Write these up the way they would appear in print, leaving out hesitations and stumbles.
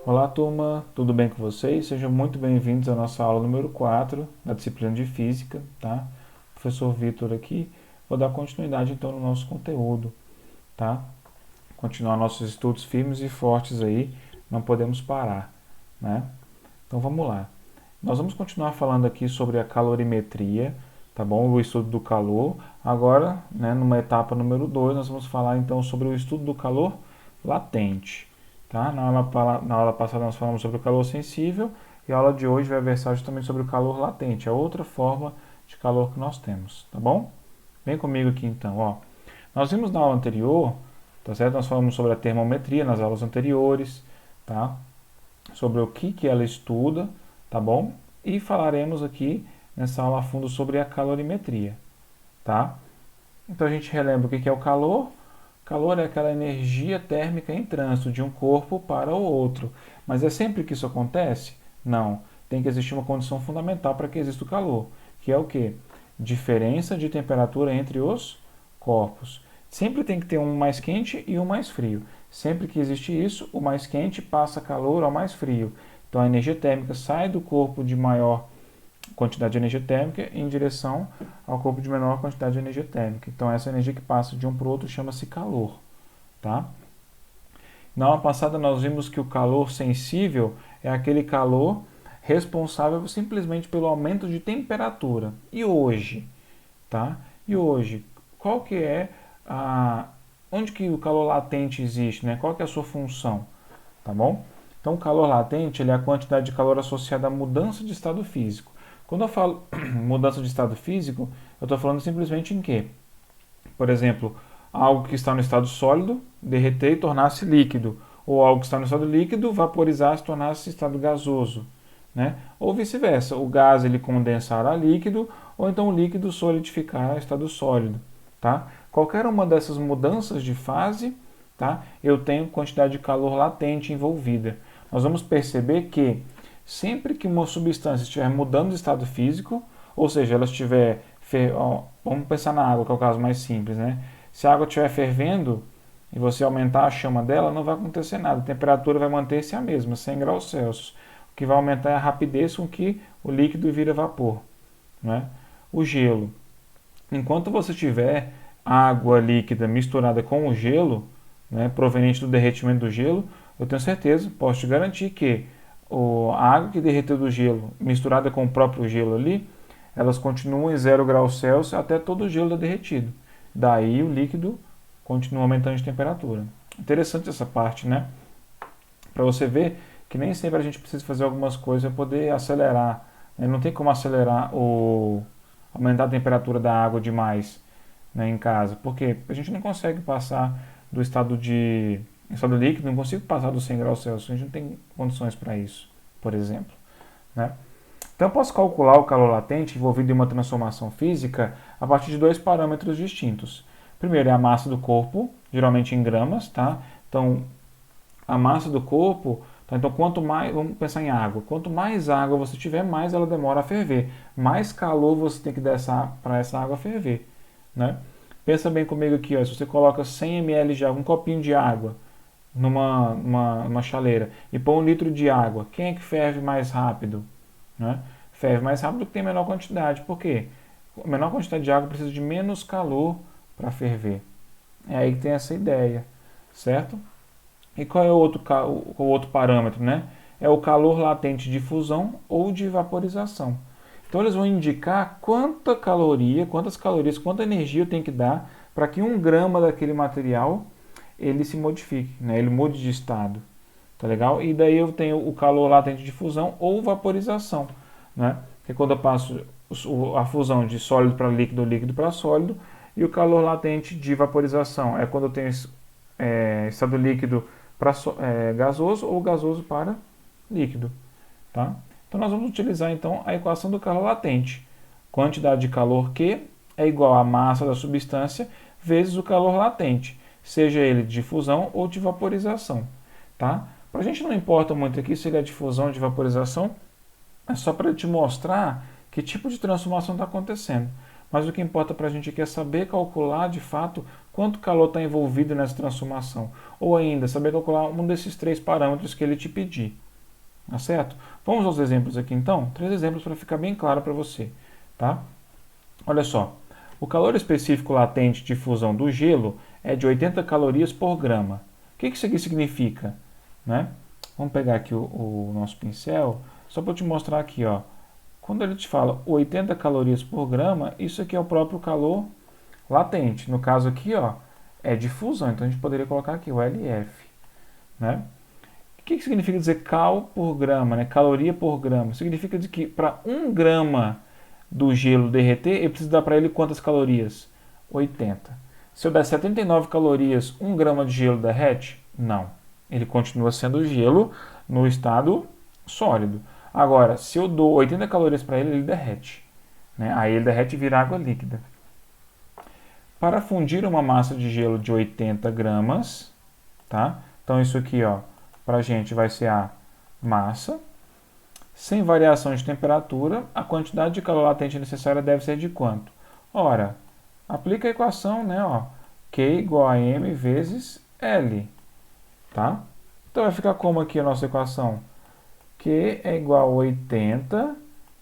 Olá, turma, tudo bem com vocês? Sejam muito bem-vindos à nossa aula número 4 da disciplina de Física, tá? Professor Vitor aqui. Vou dar continuidade então no nosso conteúdo, tá? Continuar nossos estudos firmes e fortes aí, não podemos parar, né? Então vamos lá. Nós vamos continuar falando aqui sobre a calorimetria, tá bom? O estudo do calor. Agora, né, numa etapa número 2, nós vamos falar então sobre o estudo do calor latente. Tá? Na aula passada nós falamos sobre o calor sensível e a aula de hoje vai versar justamente sobre o calor latente, a outra forma de calor que nós temos, tá bom? Vem comigo aqui então, ó. Nós vimos na aula anterior, tá certo? Nós falamos sobre a termometria nas aulas anteriores, tá? Sobre o que ela estuda, tá bom? E falaremos aqui nessa aula a fundo sobre a calorimetria, tá? Então a gente relembra o que é o calor. Calor é aquela energia térmica em trânsito de um corpo para o outro. Mas é sempre que isso acontece? Não. Tem que existir uma condição fundamental para que exista o calor, que é o quê? Diferença de temperatura entre os corpos. Sempre tem que ter um mais quente e um mais frio. Sempre que existe isso, o mais quente passa calor ao mais frio. Então a energia térmica sai do corpo de maior quantidade de energia térmica em direção ao corpo de menor quantidade de energia térmica. Então essa energia que passa de um para o outro chama-se calor, tá? Na aula passada nós vimos que o calor sensível é aquele calor responsável simplesmente pelo aumento de temperatura. E hoje, tá? E hoje, qual que é a onde que o calor latente existe, né? Qual que é a sua função, tá bom? Então, o calor latente ele é a quantidade de calor associada à mudança de estado físico. Quando eu falo mudança de estado físico, eu estou falando simplesmente em quê? Por exemplo, algo que está no estado sólido derreter e tornar-se líquido, ou algo que está no estado líquido vaporizar e tornar-se estado gasoso, né? Ou vice-versa, o gás ele condensar a líquido, ou então o líquido solidificar a estado sólido, tá? Qualquer uma dessas mudanças de fase, tá? Eu tenho quantidade de calor latente envolvida. Nós vamos perceber que sempre que uma substância estiver mudando de estado físico, ou seja, ela estiver vamos pensar na água, que é o caso mais simples, né? Se a água estiver fervendo e você aumentar a chama dela, não vai acontecer nada. A temperatura vai manter-se a mesma, 100 graus Celsius. O que vai aumentar é a rapidez com que o líquido vira vapor, né? O gelo. Enquanto você tiver água líquida misturada com o gelo, né, proveniente do derretimento do gelo, eu tenho certeza, posso te garantir que a água que derreteu do gelo, misturada com o próprio gelo ali, elas continuam em 0 graus Celsius até todo o gelo estar derretido. Daí o líquido continua aumentando de temperatura. Interessante essa parte, né? Para você ver que nem sempre a gente precisa fazer algumas coisas para poder acelerar, né? Não tem como acelerar aumentar a temperatura da água demais, né, em casa, porque a gente não consegue passar do estado líquido, não consigo passar dos 100 graus Celsius, a gente não tem condições para isso, por exemplo, né? Então, eu posso calcular o calor latente envolvido em uma transformação física a partir de dois parâmetros distintos. Primeiro é a massa do corpo, geralmente em gramas, tá? Então, a massa do corpo, tá? Então, quanto mais, vamos pensar em água, quanto mais água você tiver, mais ela demora a ferver, mais calor você tem que dar para essa água ferver, né? Pensa bem comigo aqui, ó, se você coloca 100 ml de água, um copinho de água numa chaleira e põe 1 litro de água, quem é que ferve mais rápido? Né? Ferve mais rápido que tem menor quantidade. Por quê? A menor quantidade de água precisa de menos calor para ferver. É aí que tem essa ideia, certo? E qual é o outro parâmetro, né? É o calor latente de fusão ou de vaporização. Então eles vão indicar quantas calorias, quanta energia eu tenho que dar para que 1 grama daquele material ele se modifique, né? Ele mude de estado. Tá legal? E daí eu tenho o calor latente de fusão ou vaporização, né? Que é quando eu passo a fusão de sólido para líquido, líquido para sólido, e o calor latente de vaporização é quando eu tenho estado líquido para gasoso ou gasoso para líquido, tá? Então nós vamos utilizar então a equação do calor latente. Quantidade de calor Q é igual à massa da substância vezes o calor latente, seja ele de fusão ou de vaporização, tá? Para a gente não importa muito aqui se ele é de fusão ou de vaporização, é só para te mostrar que tipo de transformação está acontecendo. Mas o que importa para a gente aqui é saber calcular de fato quanto calor está envolvido nessa transformação. Ou ainda, saber calcular um desses três parâmetros que ele te pedir. Tá certo? Vamos aos exemplos aqui então? 3 exemplos para ficar bem claro para você. Tá? Olha só. O calor específico latente de fusão do gelo é de 80 calorias por grama. O que isso aqui significa? Né? Vamos pegar aqui o nosso pincel, só para te mostrar aqui, ó. Quando ele te fala 80 calorias por grama, isso aqui é o próprio calor latente. No caso aqui, ó, é de fusão, então a gente poderia colocar aqui o LF. Né? O que significa dizer cal por grama, né? Caloria por grama? Significa de que para 1 grama do gelo derreter, eu preciso dar para ele quantas calorias? 80. Se eu der 79 calorias, 1 grama de gelo derrete? Não. Ele continua sendo gelo no estado sólido. Agora, se eu dou 80 calorias para ele, ele derrete. Né? Aí ele derrete e vira água líquida. Para fundir uma massa de gelo de 80 gramas, tá? Então isso aqui, ó, para a gente vai ser a massa. Sem variação de temperatura, a quantidade de calor latente necessária deve ser de quanto? Ora, aplica a equação, né? Ó, Q igual a M vezes L. Tá? Então vai ficar como aqui a nossa equação? Q é igual a 80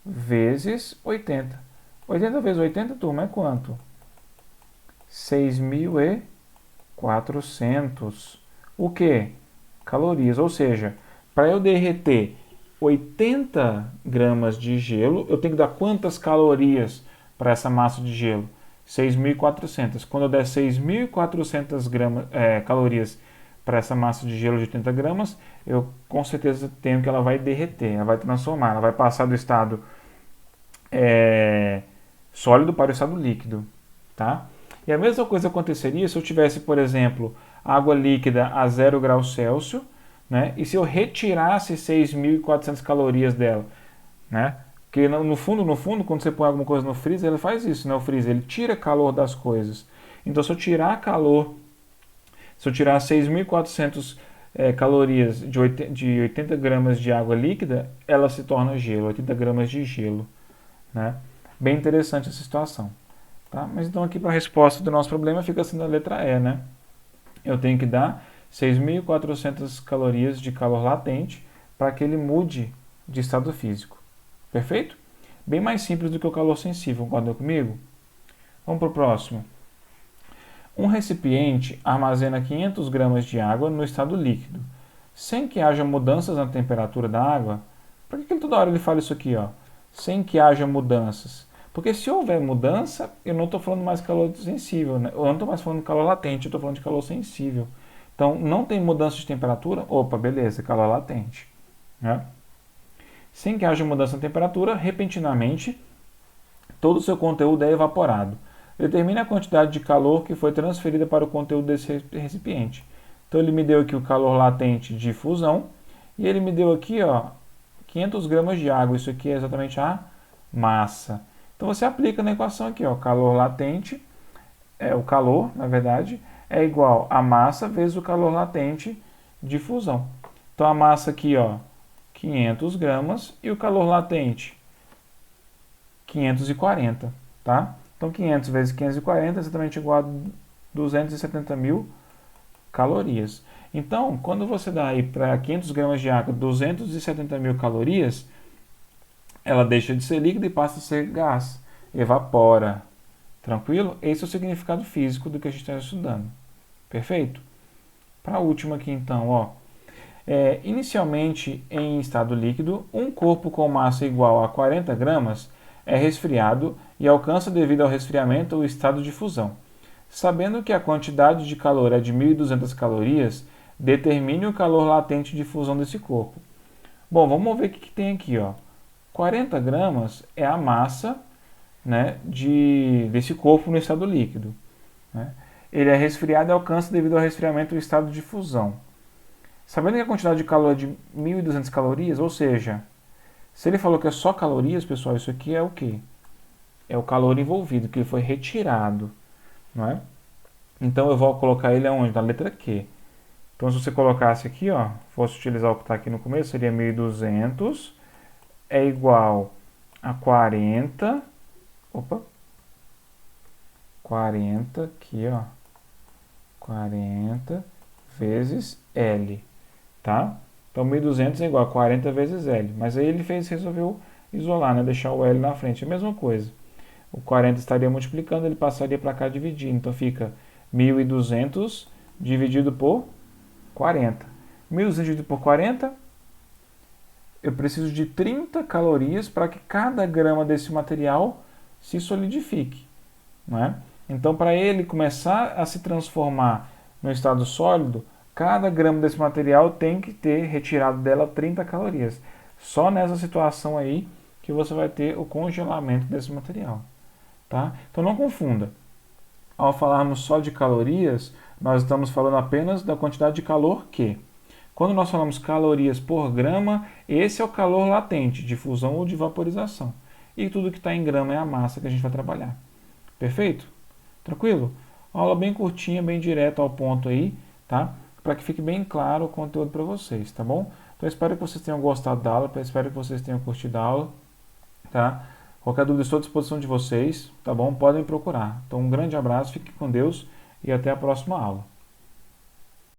vezes 80. 80 vezes 80, turma, é quanto? 6.400. O que? Calorias. Ou seja, para eu derreter 80 gramas de gelo, eu tenho que dar quantas calorias para essa massa de gelo? 6.400. Quando eu der 6.400 calorias para essa massa de gelo de 80 gramas, eu com certeza tenho que ela vai derreter, ela vai transformar, ela vai passar do estado sólido para o estado líquido. Tá? E a mesma coisa aconteceria se eu tivesse, por exemplo, água líquida a 0 graus Celsius, né? E se eu retirasse 6.400 calorias dela, né? Porque no fundo, quando você põe alguma coisa no freezer, ele faz isso, né? O freezer, ele tira calor das coisas. Então, se eu tirar calor, se eu tirar 6.400 calorias de 80 gramas de água líquida, ela se torna gelo, 80 gramas de gelo, né? Bem interessante essa situação. Tá? Mas então aqui para a resposta do nosso problema fica sendo a letra E, né? Eu tenho que dar 6.400 calorias de calor latente para que ele mude de estado físico. Perfeito? Bem mais simples do que o calor sensível, concorda comigo? Vamos para o próximo. Um recipiente armazena 500 gramas de água no estado líquido, sem que haja mudanças na temperatura da água. Por que toda hora ele fala isso aqui, ó? Sem que haja mudanças. Porque se houver mudança, eu não estou falando mais de calor sensível, né? Eu não estou mais falando de calor latente, eu estou falando de calor sensível. Então, não tem mudança de temperatura? Opa, beleza, calor latente. Né? Sem que haja mudança na temperatura, repentinamente, todo o seu conteúdo é evaporado. Determine a quantidade de calor que foi transferida para o conteúdo desse recipiente. Então, ele me deu aqui o calor latente de fusão e ele me deu aqui, ó, 500 gramas de água. Isso aqui é exatamente a massa. Então você aplica na equação aqui, ó, calor latente, o calor, na verdade, é igual a massa vezes o calor latente de fusão. Então a massa aqui, ó, 500 gramas e o calor latente, 540, tá? Então 500 vezes 540 é exatamente igual a 270.000 calorias. Então, quando você dá aí para 500 gramas de água 270.000 calorias, ela deixa de ser líquida e passa a ser gás, evapora. Tranquilo? Esse é o significado físico do que a gente está estudando. Perfeito? Para a última aqui então, ó. Inicialmente em estado líquido, um corpo com massa igual a 40 gramas é resfriado e alcança devido ao resfriamento o estado de fusão. Sabendo que a quantidade de calor é de 1.200 calorias, determine o calor latente de fusão desse corpo. Bom, vamos ver o que tem aqui, ó. 40 gramas é a massa, né, desse corpo no estado líquido. Né? Ele é resfriado e alcança devido ao resfriamento o estado de fusão. Sabendo que a quantidade de calor é de 1.200 calorias, ou seja, se ele falou que é só calorias, pessoal, isso aqui é o quê? É o calor envolvido, que ele foi retirado. Não é? Então eu vou colocar ele aonde? Na letra Q. Então se você colocasse aqui, ó, fosse utilizar o que está aqui no começo, seria 1.200 é igual a 40, 40 aqui, ó, 40 vezes L, tá? Então 1.200 é igual a 40 vezes L. Mas aí ele resolveu isolar, né? Deixar o L na frente. É a mesma coisa. O 40 estaria multiplicando, ele passaria para cá dividindo. Então fica 1.200 dividido por 40. 1.200 dividido por 40, eu preciso de 30 calorias para que cada grama desse material se solidifique. Não é? Então, para ele começar a se transformar no estado sólido, cada grama desse material tem que ter retirado dela 30 calorias. Só nessa situação aí que você vai ter o congelamento desse material. Tá? Então não confunda. Ao falarmos só de calorias, nós estamos falando apenas da quantidade de calor que. Quando nós falamos calorias por grama, esse é o calor latente, de fusão ou de vaporização. E tudo que está em grama é a massa que a gente vai trabalhar. Perfeito? Tranquilo? Aula bem curtinha, bem direto ao ponto aí, tá? Para que fique bem claro o conteúdo para vocês, tá bom? Então espero que vocês tenham gostado da aula, espero que vocês tenham curtido a aula, tá? Qualquer dúvida, estou à disposição de vocês, tá bom? Podem procurar. Então um grande abraço, fique com Deus e até a próxima aula.